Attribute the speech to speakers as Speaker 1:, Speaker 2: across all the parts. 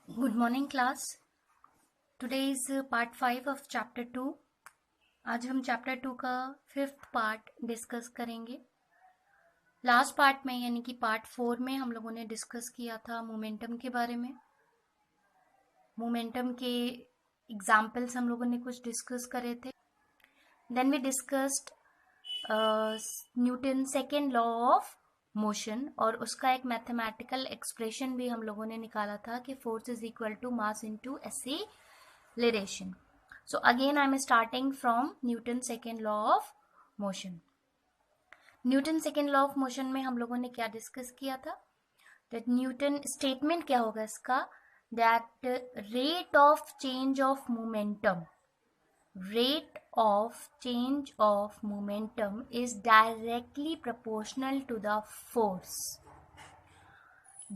Speaker 1: Good morning class. Today is part 5 of chapter 2. आज हम chapter 2 का 5th part डिस्कस करेंगे. लास्ट पार्ट में यानी कि पार्ट 4 में हम लोगों ने डिस्कस किया था मोमेंटम के बारे में. मोमेंटम के एग्जाम्पल्स हम लोगों ने कुछ डिस्कस करे थे. Then we discussed Newton second law of motion और उसका एक मैथमेटिकल एक्सप्रेशन भी हम लोगों ने निकाला था कि force is equal to mass into acceleration. So again I am starting from Newton second law of motion. Newton second law of motion में हम लोगों ने क्या डिस्कस किया था? दैट न्यूटन स्टेटमेंट क्या होगा इसका? That rate of change of momentum rate of change of momentum is directly proportional to the force.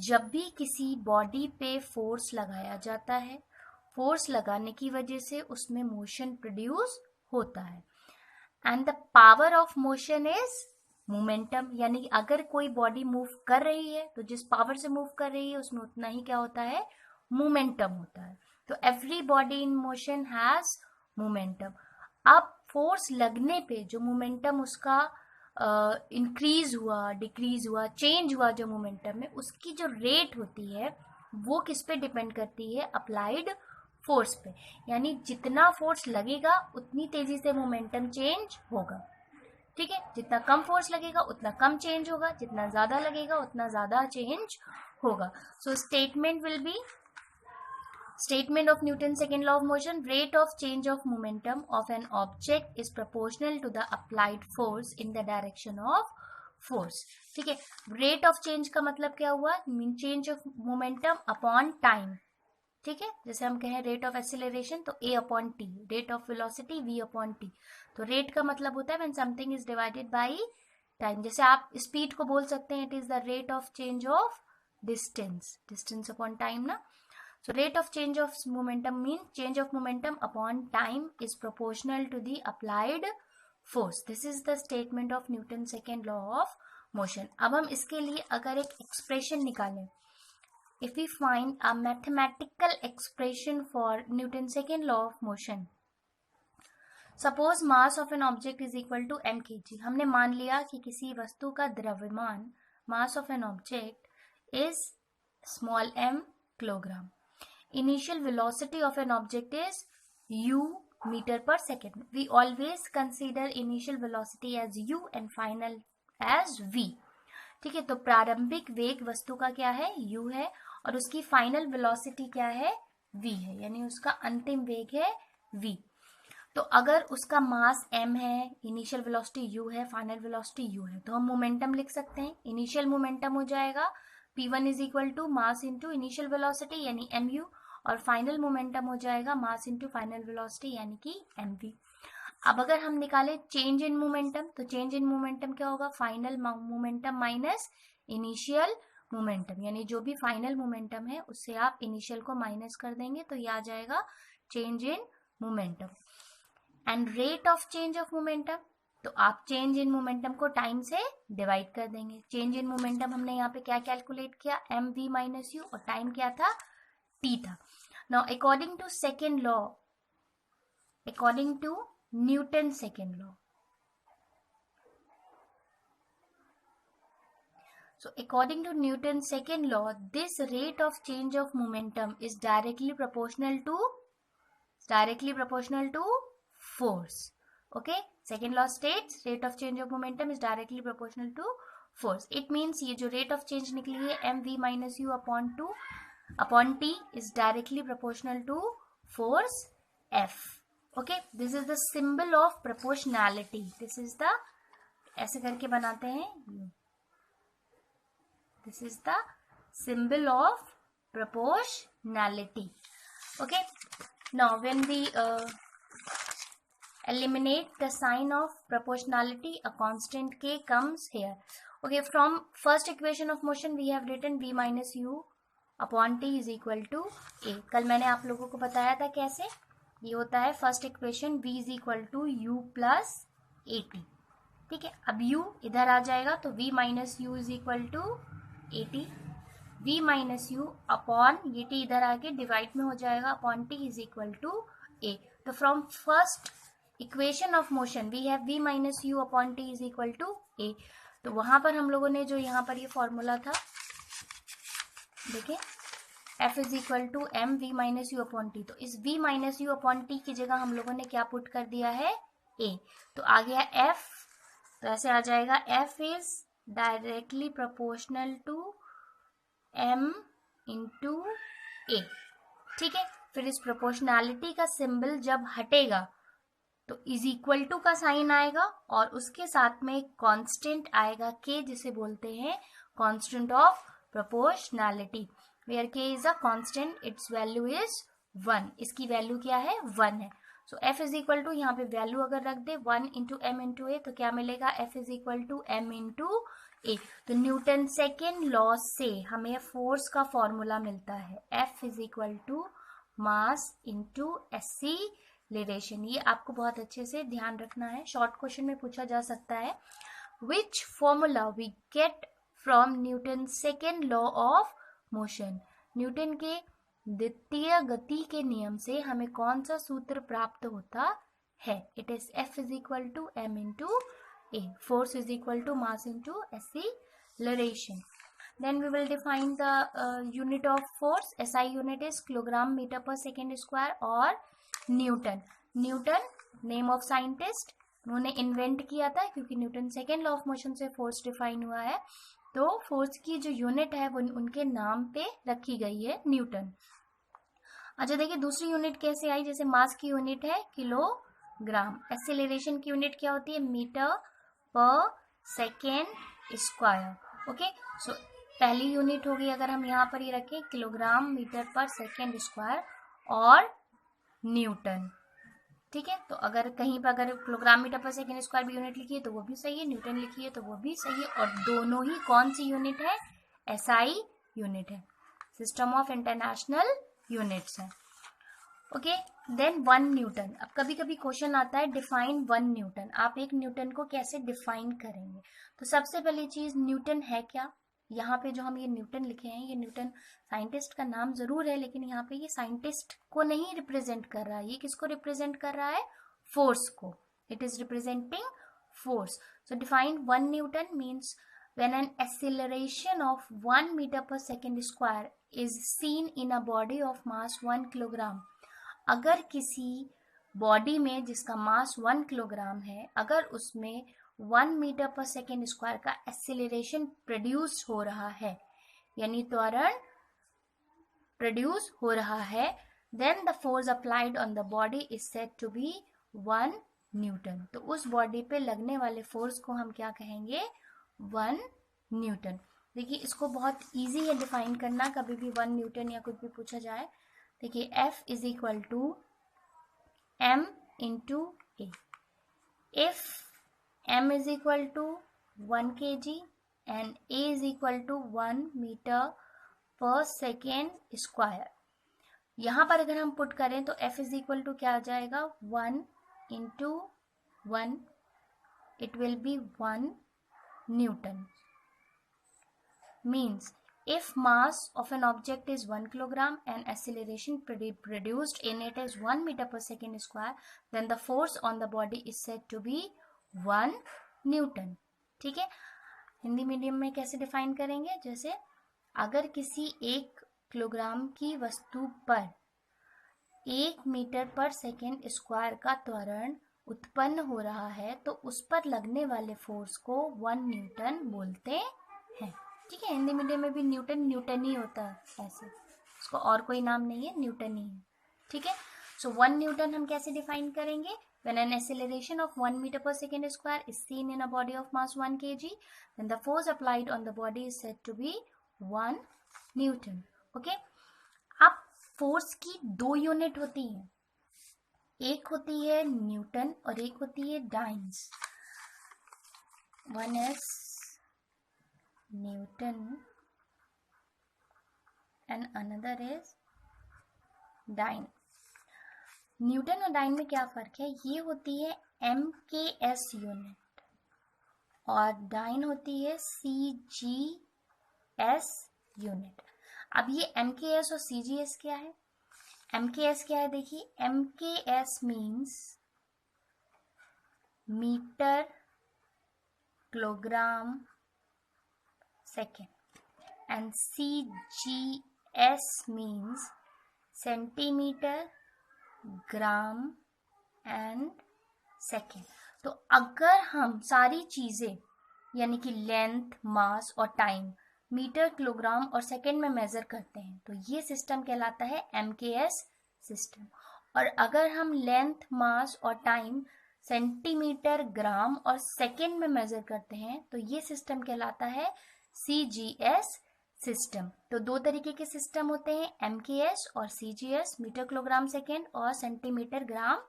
Speaker 1: जब भी किसी बॉडी पे फोर्स लगाया जाता है, फोर्स लगाने की वजह से उसमें मोशन प्रोड्यूस होता है. And the power of motion is momentum. यानी अगर कोई बॉडी मूव कर रही है तो जिस पावर से मूव कर रही है उसमें उतना ही क्या होता है? मोमेंटम होता है. तो every body in motion has momentum. अब फोर्स लगने पे जो मोमेंटम उसका इंक्रीज हुआ, डिक्रीज हुआ, चेंज हुआ जो मोमेंटम में, उसकी जो रेट होती है वो किस पे डिपेंड करती है? अप्लाइड फोर्स पे. यानी जितना फोर्स लगेगा उतनी तेजी से मोमेंटम चेंज होगा. ठीक है, जितना कम फोर्स लगेगा उतना कम चेंज होगा, जितना ज्यादा लगेगा उतना ज्यादा चेंज होगा. So statement will be Statement of Newton's second law of motion: rate of change of momentum of an object is proportional to the applied force in the direction of force. ठीक है, rate of change का मतलब क्या हुआ? Mean change of momentum upon time. ठीक है, जैसे हम कहें rate of acceleration तो a upon t, rate of velocity v upon t. तो rate का मतलब होता है when something is divided by time. जैसे आप speed को बोल सकते हैं it is the rate of change of distance upon time ना. So rate of change of momentum means change of momentum upon time is proportional to the applied force. This is the statement of Newton's second law of motion. अब हम इसके लिए अगर एक expression निकालें, if we find a mathematical expression for Newton's second law of motion, suppose mass of an object is equal to m kg. हमने मान लिया कि किसी वस्तु का द्रव्यमान mass of an object is small m kilogram. Initial velocity of an object is u meter per second. We always consider initial velocity as u and final as v. ठीक है, तो प्रारंभिक वेग वस्तु का क्या है? u है और उसकी फाइनल वेलोसिटी क्या है? v है. यानी उसका अंतिम वेग है v. तो अगर उसका मास m है, इनिशियल वेलोसिटी u है, फाइनल वेलोसिटी u है, तो हम मोमेंटम लिख सकते हैं. इनिशियल मोमेंटम हो जाएगा p1 is equal to mass into initial velocity यानी mu, और फाइनल मोमेंटम हो जाएगा मास इंटू फाइनल वेलोसिटी यानी कि mv. अब अगर हम निकालें चेंज इन मोमेंटम, तो चेंज इन मोमेंटम क्या होगा? Final momentum minus initial momentum. यानी जो भी फाइनल मोमेंटम है उससे आप इनिशियल को माइनस कर देंगे तो ये आ जाएगा change in momentum. And rate of change of momentum, तो आप चेंज इन मोमेंटम को टाइम से डिवाइड कर देंगे. चेंज इन मोमेंटम हमने यहाँ पे क्या कैलकुलेट किया? mv माइनस u, और टाइम क्या था? t था. Now according to second law, according to Newton's second law, so according to Newton's second law, this rate of change of momentum is directly proportional to force. Okay, second law states rate of change of momentum is directly proportional to force. It means ये जो rate of change निकली है mv minus u upon t is directly proportional to force F. Okay, this is the symbol of proportionality. This is the, ऐसे करके बनाते हैं, this is the symbol of proportionality. Okay, now when we eliminate the sign of proportionality, a constant k comes here. Okay, from first equation of motion we have written v minus u upon t is equal to a. कल मैंने आप लोगों को बताया था कैसे ये होता है. First equation v is equal to u plus a t. ठीक है, अब u इधर आ जाएगा तो v minus u is equal to a t. v minus you upon ये टी इधर आके डिवाइड में हो जाएगा upon t is equal to a. तो from first equation of motion we have v minus you upon t is equal to a. तो वहां पर हम लोगों ने जो यहाँ पर ये फॉर्मूला था, देखिए f is equal to M V minus you upon T, तो इस v minus you upon T की जगह हम लोगों ने क्या पुट कर दिया है, a। तो आ गया f, तो ऐसे आ जाएगा f is directly proportional to m into a। ठीक है, फिर इस प्रोपोर्शनैलिटी का सिंबल जब हटेगा तो इज इक्वल टू का साइन आएगा और उसके साथ में कांस्टेंट आएगा k, जिसे बोलते हैं constant of proportionality, where k is a constant, its value is 1। इसकी वैल्यू क्या है, 1 है। So f is equal to, यहाँ पे वैल्यू अगर रख दे 1 इंटू एम इंटू ए, तो क्या मिलेगा, f is equal to m into a. तो न्यूटन सेकेंड लॉ से हमें फोर्स का फॉर्मूला मिलता है, f is equal to mass into acceleration. ये आपको बहुत अच्छे से ध्यान रखना है, शॉर्ट क्वेश्चन में पूछा जा सकता है। Which formula we get from Newton second law of motion, Newton के द्वितीय गति के नियम से हमें कौन सा सूत्र प्राप्त होता है, it is f is equal to m into A, force is equal to mass into acceleration. Then we will define the unit of force. SI unit is kilogram meter per second square और Newton. Newton name of scientist, उन्होंने invent किया था क्योंकि Newton second law of motion से force define हुआ है, तो force की जो यूनिट है वो उनके नाम पे रखी गई है, न्यूटन। अच्छा देखिए दूसरी यूनिट कैसे आई, जैसे मास की यूनिट है किलोग्राम, एक्सीलरेशन की यूनिट क्या होती है, metre per second square. Okay, सो पहली यूनिट होगी अगर हम यहाँ पर ये रखें kilogram metre per second square और न्यूटन। ठीक है, तो अगर कहीं पर अगर kilogram metre per second square भी यूनिट लिखी है तो वो भी सही है, न्यूटन लिखी है तो वो भी सही है, और दोनों ही कौन सी यूनिट है, SI यूनिट है, सिस्टम ऑफ इंटरनेशनल यूनिट्स है। Okay, then 1 newton. अब कभी कभी क्वेश्चन आता है डिफाइन 1 न्यूटन, आप एक न्यूटन को कैसे डिफाइन करेंगे। तो सबसे पहली चीज न्यूटन है क्या, यहाँ पे जो हम ये न्यूटन लिखे हैं ये न्यूटन साइंटिस्ट का नाम जरूर है, लेकिन यहाँ पे ये साइंटिस्ट को नहीं रिप्रेजेंट कर रहा है, ये किसको रिप्रेजेंट कर रहा है, फोर्स को, it is representing force. So define 1 Newton means when an acceleration of 1 meter per second square is seen in a body of mass 1 kilogram, अगर किसी बॉडी में जिसका मास 1 किलोग्राम है, अगर उसमें 1 मीटर पर सेकेंड स्क्वायर का acceleration produce हो रहा है, यानी त्वरण प्रोड्यूस हो रहा है, then the force applied on the body is said to be 1 newton. तो उस बॉडी पे लगने वाले फोर्स को हम क्या कहेंगे, 1 न्यूटन। देखिए इसको बहुत इजी है डिफाइन करना, कभी भी 1 न्यूटन या कुछ भी पूछा जाए। देखिए F is equal to m into A, if m is equal to 1 kg and a is equal to 1 meter per second square, यहाँ पर अगर हम पुट करें तो f is equal to क्या आ जाएगा, 1 into 1, it will be 1 Newton। Means if mass of an object is 1 kilogram and acceleration produced in it is 1 meter per second square, then the force on the body is said to be 1 Newton. ठीक है, Hindi medium में कैसे define करेंगे, जैसे अगर किसी 1 kilogram की वस्तु पर 1 मीटर पर सेकेंड स्क्वायर का त्वरण उत्पन्न हो रहा है तो उस पर लगने वाले फोर्स को 1 न्यूटन बोलते हैं। ठीक है, हिंदी मीडियम में भी न्यूटन न्यूटन ही होता है, ऐसे उसको और कोई नाम नहीं है, न्यूटन ही है। ठीक है, सो 1 न्यूटन हम कैसे डिफाइन करेंगे, when an acceleration of 1 meter per second square is seen in a body of mass 1 kg, then the force applied on the body is said to be 1 Newton। Okay, अब force की 2 unit होती हैं, एक होती है Newton और एक होती है dynes. One is newton and another is dyne. Newton और डाइन में क्या फर्क है, ये होती है MKS यूनिट और डाइन होती है CGS यूनिट। अब ये MKS और CGS क्या है? MKS क्या है देखिए, MKS means metre kilogram second and CGS means centimetre gram and second. तो अगर हम सारी चीजें यानी कि लेंथ, मास और टाइम मीटर, किलोग्राम और सेकेंड में मेजर करते हैं तो ये सिस्टम कहलाता है MKS सिस्टम। और अगर हम लेंथ, मास और टाइम सेंटीमीटर, ग्राम और सेकेंड में मेजर करते हैं तो ये सिस्टम कहलाता है CGS सिस्टम। तो दो तरीके के सिस्टम होते हैं, MKS और CGS, मीटर किलोग्राम सेकेंड और सेंटीमीटर ग्राम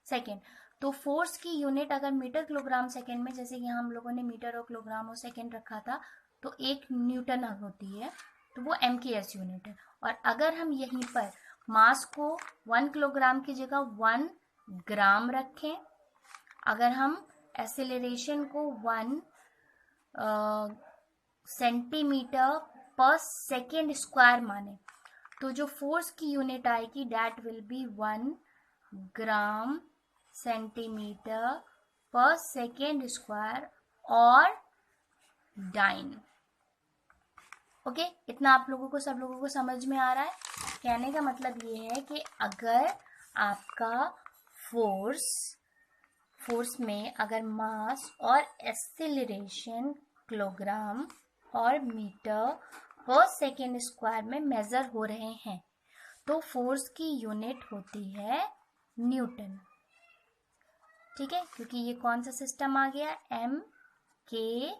Speaker 1: सेकेंड। तो फोर्स की यूनिट अगर मीटर किलोग्राम सेकेंड में, जैसे कि हम लोगों ने मीटर और किलोग्राम और सेकेंड रखा था, तो 1 न्यूटन होती है, तो वो MKS यूनिट है। और अगर हम यहीं पर मास को 1 किलोग्राम की जगह 1 ग्राम रखें, अगर हम एक्सेलरेशन को 1 सेंटीमीटर पर सेकेंड स्क्वायर माने, तो जो फोर्स की यूनिट आएगी that will be 1 gram centimetre पर सेकेंड स्क्वायर और डाइन। ओके, इतना आप लोगों को, सब लोगों को समझ में आ रहा है? कहने का मतलब ये है कि अगर आपका फोर्स में अगर मास और एक्सेलरेशन किलोग्राम और मीटर पर सेकेंड स्क्वायर में मेजर हो रहे हैं तो फोर्स की यूनिट होती है न्यूटन। ठीक है, क्योंकि ये कौन सा सिस्टम आ गया, MKS।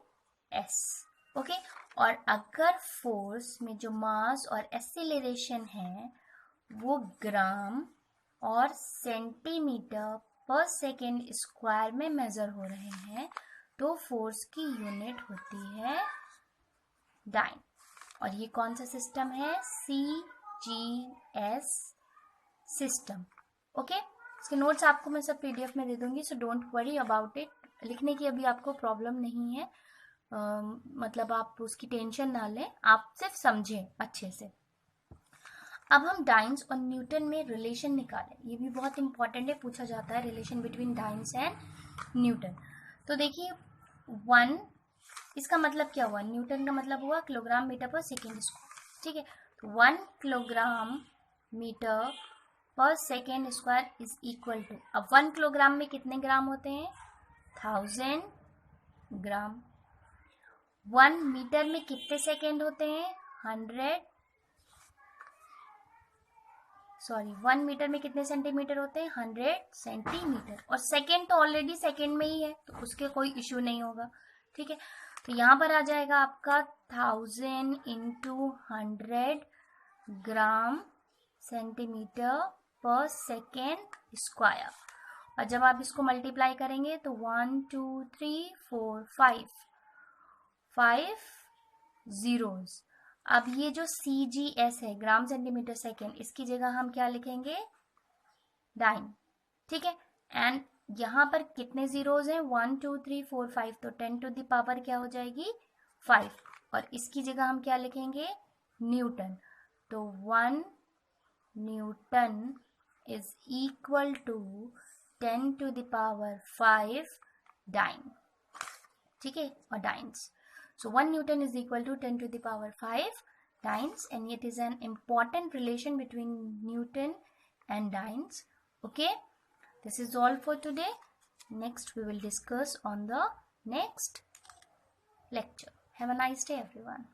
Speaker 1: ओके, और अगर फोर्स में जो मास और एक्सेलरेशन है वो ग्राम और सेंटीमीटर पर सेकेंड स्क्वायर में मेजर हो रहे हैं तो फोर्स की यूनिट होती है डाइन। और ये कौन सा सिस्टम है, CGS सिस्टम। ओके, इसके नोट्स आपको मैं सब PDF में दे दूंगी, so don't worry about it. लिखने की अभी आपको प्रॉब्लम नहीं है, मतलब आप उसकी टेंशन ना लें, आप सिर्फ समझें अच्छे से। अब हम डाइन्स और न्यूटन में रिलेशन निकालें, ये भी बहुत इंपॉर्टेंट है, पूछा जाता है relation between dance and Newton. तो देखिए 1, इसका मतलब क्या हुआ, न्यूटन का मतलब हुआ kilogram metre per second square. ठीक है, तो 1 kilogram metre per second square is equal to, अब 1 किलोग्राम में कितने ग्राम होते हैं, 1000 ग्राम। 1 मीटर में कितने सेकेंड होते हैं, 1 मीटर में कितने सेंटीमीटर होते हैं, 100 सेंटीमीटर। और सेकेंड तो ऑलरेडी सेकेंड में ही है तो उसके कोई इश्यू नहीं होगा। ठीक है, तो यहाँ पर आ जाएगा आपका 1000 इंटू 100 ग्राम सेंटीमीटर पर सेकेंड स्क्वायर। और जब आप इसको मल्टीप्लाई करेंगे तो 1 2 3 4 5 zeros। अब ये जो CGS है, ग्राम सेंटीमीटर सेकेंड, इसकी जगह हम क्या लिखेंगे, डाइन। ठीक है, एंड यहाँ पर कितने जीरोज हैं, 1 2 3 4 5, तो 10 टू द पावर क्या हो जाएगी, 5। और इसकी जगह हम क्या लिखेंगे, न्यूटन। तो 1 newton is equal to 10 to the power 5 dyne. ठीक है, और dynes. So 1 Newton is equal to 10 to the power 5 dynes, and it is an important relation between Newton and dynes. Okay, this is all for today. Next we will discuss on the next lecture. Have a nice day everyone.